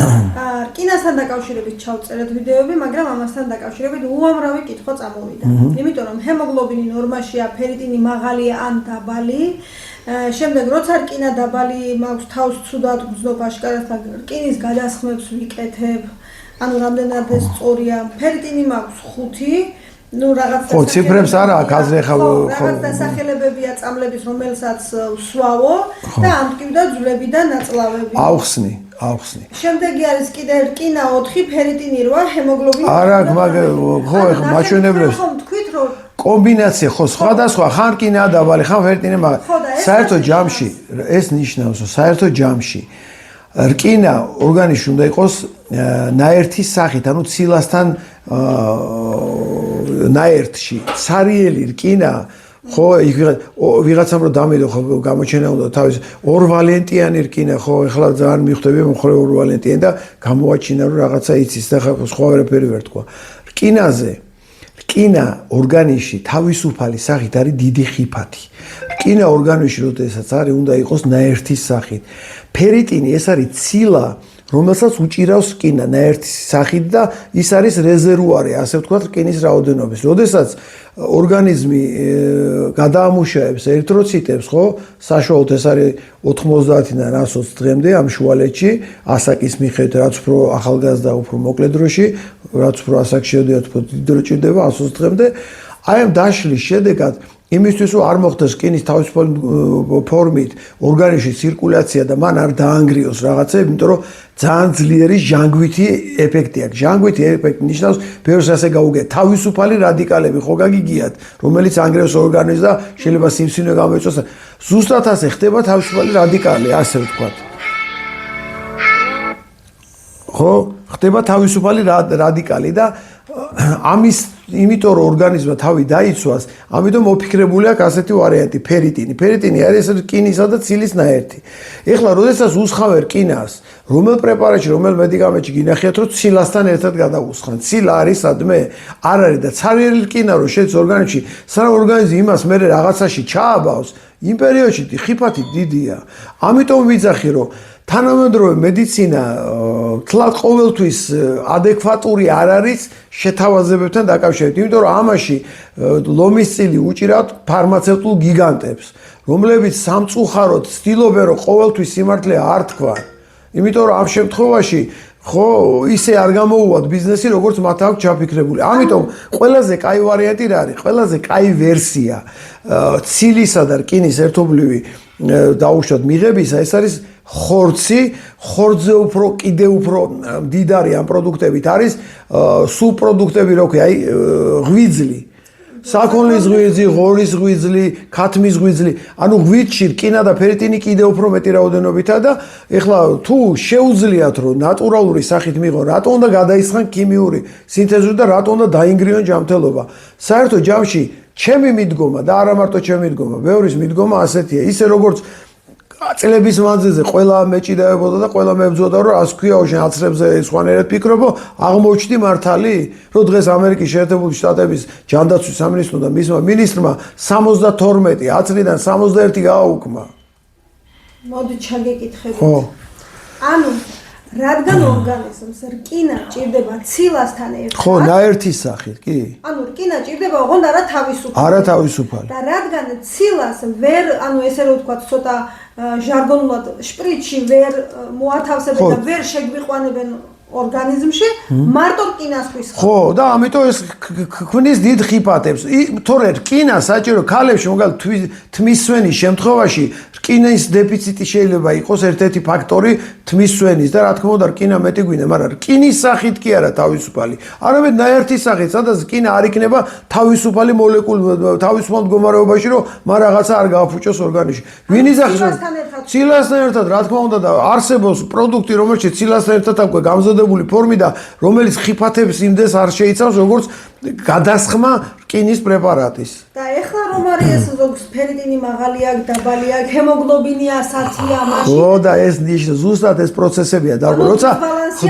რკინასთან დაკავშირებით ჩავწერეთ ვიდეოები, მაგრამ ამასთან დაკავშირებით უამრავი კითხვა წამოვიდა. იმიტომ რომ ჰემოგლობინი ნორმაშია, ფერიტინი მაღალია ან დაბალი. შემდეგ როცა რკინა დაბალი მაქვს თავს ცუდად გრძნობა აშკარად რკინის გადასხმებს ვიკეთებ. ანუ რამდენად ეს სწორია. ფერიტინი მაქვს 5 ну რაღაც ხო ციფრებს არა აქ აზრი ხა რაღაც დასახელებებია წამლების რომელსაც ვსვავო და ამტკივდა ძვლები და ნაწლავები აუხსნი შემდეგი არის კიდე რკინა 4 ფერიტინი 8 ჰემოგლობინი არა ხო ეხლა მაჩვენებლებს თქვით რომ კომბინაცია ხო სხვადასხვა ხან რკინა დაბალი ხან ფერიტინი მაგრამ საერთო ჯამში ეს ნიშნავს რომ საერთო ჯამში რკინა ორგანიზმში უნდა იყოს ნაერთის სახით ანუ ცილასთან ნაერთში ცარიელი რკინა ხო იქ ვიღაცამ რომ დამედო ხო გამოჩენა უნდა თავის ორვალენტიანი რკინა ხო ეხლა ძალიან მიხვდები მხოლოდ ორვალენტიანი და გამოაჩინა რომ რაღაცა იცის და სხვა ვერაფერი ვერ თქვა რკინაზე რკინა ორგანიზმში თავისუფალი სახით არის დიდი ხიფათი რკინა ორგანიზმში როდესაც არის უნდა იყოს ნაერთის სახით ფერიტინი ეს არის ცილა რომელსაც უჭირავს რკინა ნაერთის სახით და ის არის რეზერვუარი ასე ვთქვათ რკინის რაოდენობის. როდესაც ორგანიზმი გადაამუშავებს ერითროციტებს, ხო, საშუალოდ ეს არის 90-დან 120 დღემდე ამ შუალედში, ასაკის მიხედვით, რაც უფრო ახალგაზრდა, უფრო მოკლე დროში, რაც უფრო ასაკში შედიოდა, უფრო დიდი დრო ჭირდება 120 დღემდე. აი ამ დაშლის შედეგად იმისთვის რომ არ მოხდეს რკინის თავისუფალი ფორმით ორგანიზმში ცირკულაცია და მან არ დაანგრიოს რაღაცები, იმიტომ რომ ძალიან ძლიერი ჟანგვითი ეფექტი აქვს. ჟანგვითი ეფექტი ნიშნავს, ბევრს ასე გაუგეთ, თავისუფალი რადიკალები ხო გაგიგიათ, რომელიც ანგრევს ორგანიზმს და შეიძლება სიმსივნე გამოიწვიოს. ზუსტად ასე ხდება თავისუფალი რადიკალი, ასე ვთქვათ. ხო, ხდება თავისუფალი რადიკალი და ამის იმიტომ რომ ორგანიზმმა თავი დაიცვას, ამიტომ მოფიქრებული აქვს ასეთი ვარიანტი ფერიტინი. ფერიტინი არის რკინისა და ცილის ნაერთი. ეხლა როდესაც უსხავენ რკინას, რომელ პრეპარატში, რომელ მედიკამენტში გინახიათ, რომ ცილასთან ერთად გადაუსხან. ცილა არის სადმე? არ არის და ცარიელი რკინა რო შეც ორგანიზმში, სანამ ორგანიზმი იმას მე რაღაცაში ჩააბავს, იმ პერიოდში ხიფათი დიდია. ამიტომ ვიძახი რომ თანამედროვე მედიცინა თლად ყოველთვის ადეკვატური არ არის შეთავაზებებთან დაკავშირებით, იმიტომ რომ ამაში ლომის წილი უჭირავთ ფარმაცევტულ გიგანტებს, რომლებიც სამწუხაროდ ცდილობენ რომ ყოველთვის სიმართლე არ თქვან. იმიტომ რომ ამ შემთხვევაში ხო ისე არ გამოუვათ ბიზნესი როგორც მათ აქვს ჩაფიქრებული. ამიტომ ყველაზე კაი ვარიანტი რა არის? ყველაზე კაი ვერსია ცილისა და რკინის ერთობლივი დაუშვათ მიღებისა ეს არის ხორცი, ხორცზე უფრო კიდე უფრო მდიდარი ამ პროდუქტებით არის სუბპროდუქტები რო ქვია, აი ღვიძლი, საქონლის ღვიძლი, ღორის ღვიძლი, ქათმის ღვიძლი, ანუ ღვიძლში რკინა და ფერიტინი კიდე უფრო მეტი რაოდენობითა და ეხლა თუ შეუძლიათ რომ ნატურალური სახით მიიღონ, რატო უნდა გადაისხან ქიმიური სინთეზური და რატო უნდა დაინგრიონ ჯანმრთელობა? საერთო ჯამში ჩემი მიდგომა და არა მარტო ჩემი მიდგომა, ბევრის მიდგომა ასეთია, ისე როგორც წლების მანძილზე ყველა მეჭიდაებოდა და ყველა მებრძოდა რომ ასე ქვია შენ აცრებზე სხვანაირად ფიქრობო აღმოჩნდი მართალი რომ დღეს ამერიკის შეერთებული შტატების ჯანდაცვის სამინისტრო და მისმა მინისტრმა 72 აცრიდან 61 გააუქმა. მოდი ჩაგეკითხებით. ხო. ანუ რადგან ორგანიზმს რკინა ჭირდება ციlasთან ერთად? ხო, ნაერთის სახით, კი. ანუ რკინა ჭირდება ოღონდ არა თავისუფალი. არა თავისუფალი. და რადგან ციlas ვერ, ანუ ესე რომ ვთქვათ, ცოტა ჟარგონულად შპრიცში ვერ მოათავსებენ და ვერ შეგვიყვანებენ ორგანიზმში, მარტო რკინასთვის. ხო, და ამიტომ ეს ქმნის დიდ ხიფათებს. თორე რკინა საჭირო ქალებში, მაგალითად თმისვენის შემთხვევაში რკინის დეფიციტი შეიძლება იყოს ერთ-ერთი ფაქტორი თმისვენის და რა თქმა უნდა რკინა მეტი გვინდა, მაგრამ რკინის სახით კი არა თავისუფალი. არამედ ნაერთის სახით, სადაც რკინა არ იქნება თავისუფალი მოლეკული თავისუფალ მდგომარეობაში, რომ მან რაღაცა არ გააფუჭოს ორგანიზმში. ვინ იძახის ციlasთან ერთად, რა თქმა უნდა და არსებობს პროდუქტი, რომელშიც ციlasთან ერთად აქვს გამზადებული ფორმი და რომელიც ხიფათებს იმდეს არ შეიცავს, როგორც გადასხმა რკინის პრეპარატის. და ეხლა რომ არის ეს ზოგს ფერიტინი მაღალია, დაბალია, ჰემოგლობინი 100-ია, მაშინ. ხო და ეს ნიშნავს ზუსტად ეს პროცესებია და როცა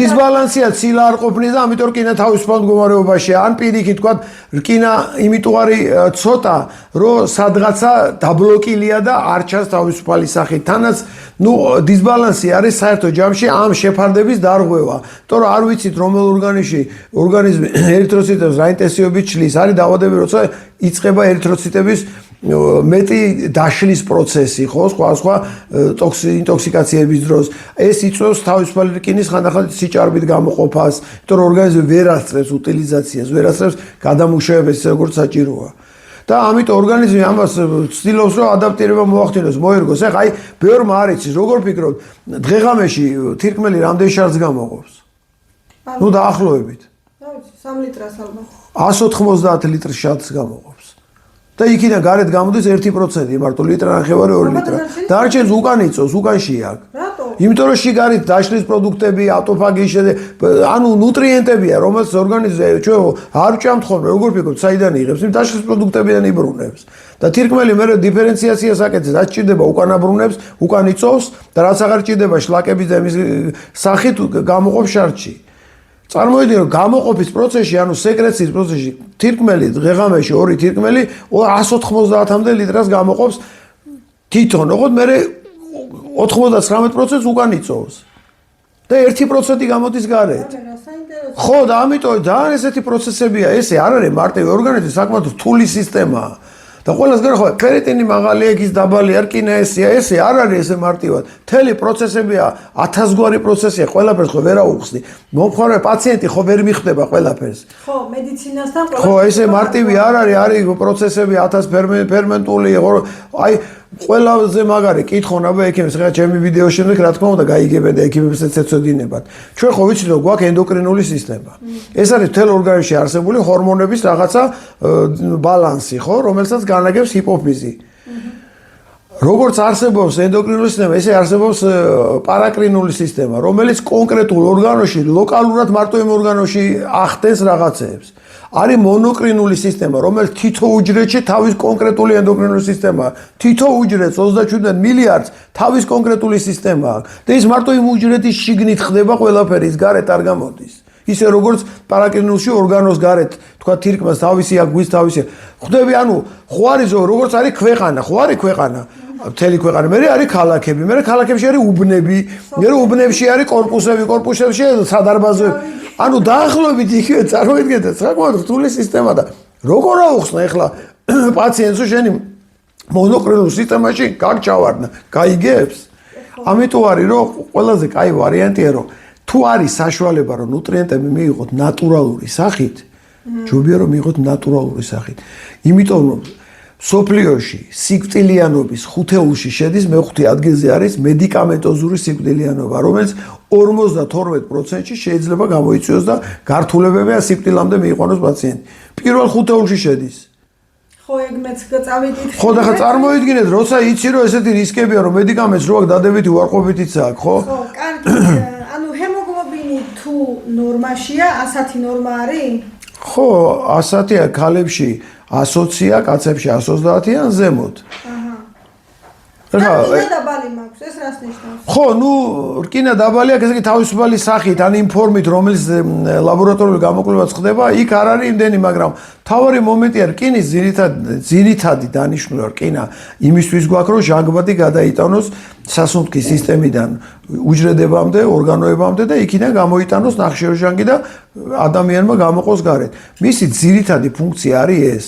დისბალანსია ცილა არ ყოფნის და ამიტომ რკინა თავისუფალ მდგომარეობაშია. ან პირიქით თქვა რკინა იმიტომ არის ცოტა რომ სადღაცა დაბლოკილია და არ ჩანს თავისუფალი სახით. თანაც დისბალანსი არის საერთო ჯამში ამ შეფარდების დარღვევა. იმიტომ რომ არ ვიცით რომელ ორგანიზმი ერითროციტებს რა ინტენსივობით ჩლის. არის დაავადებები, როცა იწყება ერითროციტების მეტი დაშლის პროცესი, ხო, სხვა ინტოქსიკაციების დროს. ეს იწვევს თავისუფალი რკინის ხანდახან სიჭარბით გამოყოფას, იმიტომ რომ ორგანიზმი ვერ ასწრებს უტილიზაციას, ვერ ასწრებს გადამუშავებას, როგორც საჭიროა. და ამიტომ ორგანიზმი ამას ცდილობს რომ ადაპტირება მოახდინოს, მოერგოს. ეხლა აი ბევრმა არ იცის, როგორ ფიქრობთ, დღეღამეში თირკმელი რამდენი შარდს გამოყოფს? ნუ დაახლოებით. რა ვიცი, 3 ლიტრას ალბათ. 190 ლიტრის შარდს გამოყოფს. და იქიდან გარეთ გამოდის 1% მარტო ლიტრა ნახევარი 2 ლიტრა. დარჩენს უკან იწოს, უკანში აქ. რატო? იმიტომ რომ შიგარით დაშლის პროდუქტები, ავტოფაგიის ანუ ნუტრიენტებია, რომელსაც ორგანიზმი ჩვენ არ ვჭამთ ხოლმე, როგორ ფიქრობთ, საიდან იღებს? იმ დაშლის პროდუქტებიდან იბრუნებს. და თირკმელი მე დიფერენციაციას აკეთებს, რაც ჭირდება უკან აბრუნებს, უკან იწოვს და რაც აღარ ჭირდება შლაკების და იმის სახით გამოყოფს შარდში. წარმოიდგინე რომ გამოყოფის პროცესში, ანუ სეკრეციის პროცესში, თირკმელი დღეღამეში 2 თირკმელი 190-მდე ლიტრას გამოყოფს თვითონ, ოღონდ მე 99% უკან იწოვს. და 1% გამოდის გარეთ. ხო, და ამიტომ ძალიან ესეთი პროცესებია, ესე არ არის მარტივი ორგანიზმი, საკმაოდ რთული სისტემაა. და ყველას გარეთ ხო ფერიტინი მაღალია, ის დაბალია, რკინა ესეა, ესე არ არის ესე მარტივად. მთელი პროცესებია, 1000 გვარი პროცესია, ყველაფერს ხო ვერ აუხსნი. მომხმარე პაციენტი ხო ვერ მიხვდება ყველაფერს. ხო, მედიცინასთან ყველაფერს. ხო, ესე მარტივი არ არის პროცესები 1000 ფერმენტული, აი ყველაზე მაგარი კითხონ აბა ექიმებს, ხა ჩემი ვიდეოს შემდეგ რა თქმა უნდა გაიგებენ და ექიმებსაც ეცოდინებათ. ჩვენ ხო ვიცით რომ გვაქვს ენდოკრინული სისტემა. ეს არის მთელ ორგანიზმში არსებული ჰორმონების რაღაცა ბალანსი, ხო, რომელსაც განაგებს ჰიპოფიზი. როგორც არსებობს ენდოკრინული სისტემა, ესე არსებობს პარაკრინული სისტემა, რომელიც კონკრეტულ ორგანოში ლოკალურად მარტო იმ ორგანოში ახდენს რაღაცეებს. არის მონოკრინული სისტემა, რომელიც თითო უჯრედში თავის კონკრეტული ენდოკრინული სისტემაა. თითო უჯრედს 27 მილიარდს თავის კონკრეტული სისტემა აქვს. და ის მარტო იმ უჯრედის შიგნით ხდება ყველაფერი, ის გარეთ არ გამოდის. ისე როგორც პარაკრინულში ორგანოს გარეთ, თქვა თირკმას თავისი აქვს, გვის თავისი. ხვდები, ანუ ხო არის როგორც არის ქვეყანა, ხო არის ქვეყანა. მთელი ქვეყანა, მე არის ქალაქები, მე ქალაქებში არის უბნები, მე უბნებში არის კორპუსები, კორპუსებში სადარბაზოები. ანუ დაახლოებით იგივე წარმოიდგინეთ, საკმაოდ რთული სისტემა და როგორ აუხსნა ახლა პაციენტს შენი მონოკრინულ სისტემაში გაგჭავარდნა, გაიგებს? ამიტომ არის რომ ყველაზე კაი ვარიანტია რომ თუ არის საშუალება რომ ნუტრიენტები მიიღოთ ნატურალური სახით, ჯობია რომ მიიღოთ ნატურალური სახით. იმიტომ რომ სოფლიოში სიკვდილიანობის ხუთეულში შედის მეხუთე ადგილზე არის მედიკამენტოზური სიკვდილიანობა, რომელიც 52%-ში შეიძლება გამოიწვიოს და გართულებებია სიკვდილამდე მიიყვანოს პაციენტი. პირველ ხუთეულში შედის. ხო, ეგ მეც წავიდით. ხო, და ხა წარმოიდგინეთ, როცა იცი რომ ესეთი რისკებია რომ მედიკამენტს რო აქვს დადებითი უარყოფითიც აქვს, ხო? ხო, კარგი. ანუ ჰემოგლობინი თუ ნორმაშია, 100 ნორმა არის? ხო, 100-ია ქალებში, 120-ია, კაცებში 130-იან ზემოთ. რკინა დაბალი მაქვს, ეს რას ნიშნავს? ხო, ნუ რკინა დაბალია, ესე იგი თავისუფალი სახით, ან იმ ფორმით, რომელიც ლაბორატორიული გამოკვლევაც ხდება, იქ არ არის იმდენი, მაგრამ თავარი მომენტია რკინის ძირითადი დანიშნულა რკინა იმისთვის გვაქვს, რომ ჟანგბადი გადაიტანოს სასუნთქის სისტემიდან უჯრედებამდე, ორგანოებამდე და იქიდან გამოიტანოს ნახშირორჟანგი და ადამიანმა გამოყოს გარეთ. მისი ძირითადი ფუნქცია არის ეს.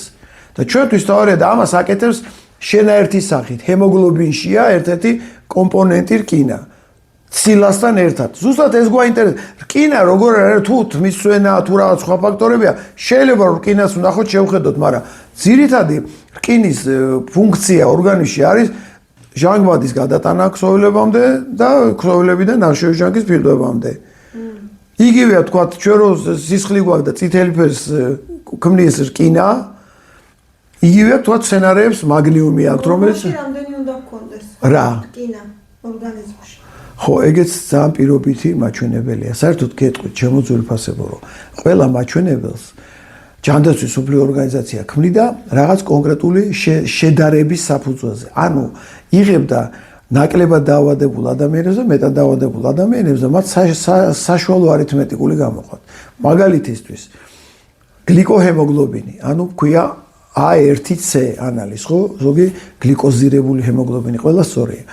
და ჩვენთვის თავარია და ამას აკეთებს შენაერთის სახით, ჰემოგლობინშია ერთ-ერთი კომპონენტი რკინა. ცილასთან ერთად. ზუსტად ეს გვაინტერესებს. რკინა როგორ არის თუ თმისწვენა, თუ რაღაც სხვა ფაქტორებია, შეიძლება რომ რკინას ვნახოთ, შევხედოთ, მაგრამ ძირითადი რკინის ფუნქცია ორგანიზმში არის ჟანგბადის გადატანა ქსოვილებამდე და ქსოვილებიდან ნახშირორჟანგის ფირდვებამდე. იგივეა თქვა, ჩვენ რო სისხლი გვაქვს და წითელი ფერს ქმნის რკინა, იგივეა თქვა სცენარებს მაგნიუმი აქვს, რომელიც რამდენი უნდა გქონდეს? რა? რკინა ორგანიზმში. ხო, ეგეც ძალიან პირობითი მაჩვენებელია. საერთოდ გეტყვით, ჩემო ძვირფასებო, რომ ყველა მაჩვენებელს ჯანდაცვის უფლებო ორგანიზაცია ქმნიდა რაღაც კონკრეტული შედარების საფუძველზე. ანუ იღებდა ნაკლებად დაავადებულ ადამიანებს და მეტად დაავადებულ ადამიანებს და მათ საშუალო არითმეტიკული გამოყოთ. მაგალითისთვის გლიკოჰემოგლობინი, ანუ ქვია A1C ანალიზი, ხო? ზოგი გლიკოზირებული ჰემოგლობინი, ყველა სწორია.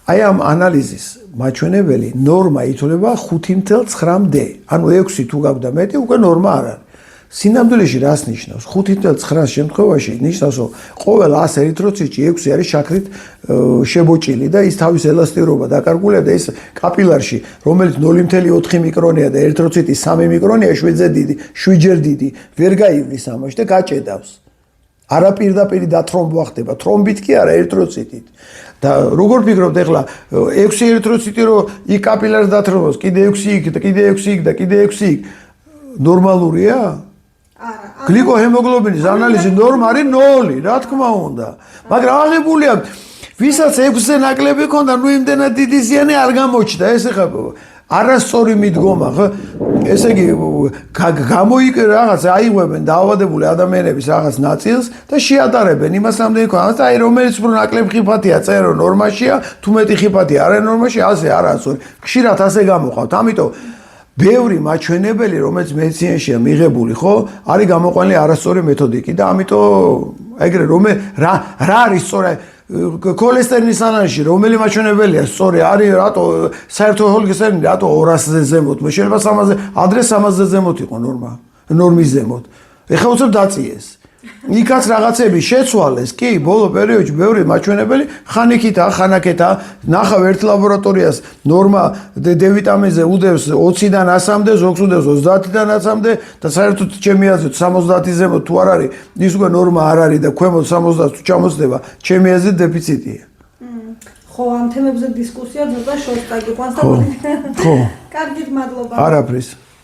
აი ამ ანალიზის მაჩვენებელი ნორმა ითვლება 5.9D. ანუ 6 თუ გაგვდა მეტი, უკვე ნორმა არ არის. სინამდვილეში რას ნიშნავს? 5.9 შემთხვევაში ნიშნავს, რომ ყოველ 100 ერითროციტში 6 არის შაქრით შებოჭილი და ის თავის ელასტიურობა დაკარგულია და ის კაპილარში, რომელიც 0.4 მიკრონია და ერითროციტი 3 მიკრონია, 7 ჯერ დიდი, ვერ გაივლის ამაში და გაჭედავს. არა პირდაპირ დათრომბვა ხდება, თრომბით კი არა, ერითროციტით. და როგორ ფიქრობთ ახლა 6 ერითროციტი რომ იქ კაპილარს დათრომბავს, კიდე 6 იქ და კიდე 6 იქ და კიდე 6 იქ ნორმალურია? არა. გლიკოჰემოგლობინის ანალიზი ნორმა არის 0, რა თქმა უნდა. მაგრამ აღებული აქვს, ვისაც 6-ზე ნაკლები ქონდა, ნუ იმდენად დიდი ზიანი არ გამოჩნდა, ეს ახლა არასწორი მიდგომა, ხო? ესე იგი გამოიკ რაღაც აიღებენ დაავადებული ადამიანების რაღაც ნაწილს და შეატარებენ იმას ამდენი ქონდა, აი რომელიც უფრო ნაკლებ ხიფათია, წერო ნორმაშია, თუ მეტი ხიფათია არა ნორმაში, ასე არასწორი. ხშირად ასე გამოყავთ. ამიტომ ბევრი მაჩვენებელი, რომელიც მედიცინაშია მიღებული, ხო, არის გამოყვანილი არასწორი მეთოდიკით და ამიტომ ეგრე რა არის სწორი ქოლესტერინის ანალიზში რომელი მაჩვენებელია სწორი არის რატო საერთო ჰოლგესტერინის რატო 200-ზე ზემოთ შეიძლება 300-ზე ადრე 300-ზე ზემოთ იყო ნორმის ზემოთ ეხლა უცებ დაწიეს იქაც რაღაცები შეცვალეს კი ბოლო პერიოდში ბევრი მაჩვენებელი ხანიქითა ხანაკეთა ნახავ ერთ ლაბორატორიას ნორმა დ-ვიტამინზე უდევს 20-დან 100-მდე ზოგს უდევს 30-დან 100-მდე და საერთოდ ჩემი აზრით 70-ის ზემოთ თუ არ არის ის უკვე ნორმა არ არის და ქვემოთ 70-ს თუ ჩამოსდება ჩემი აზრით დეფიციტია ხო ამ თემებზე დისკუსია ცოტა შორს წაგიყვანს და ხო კარგით მადლობა არაფრის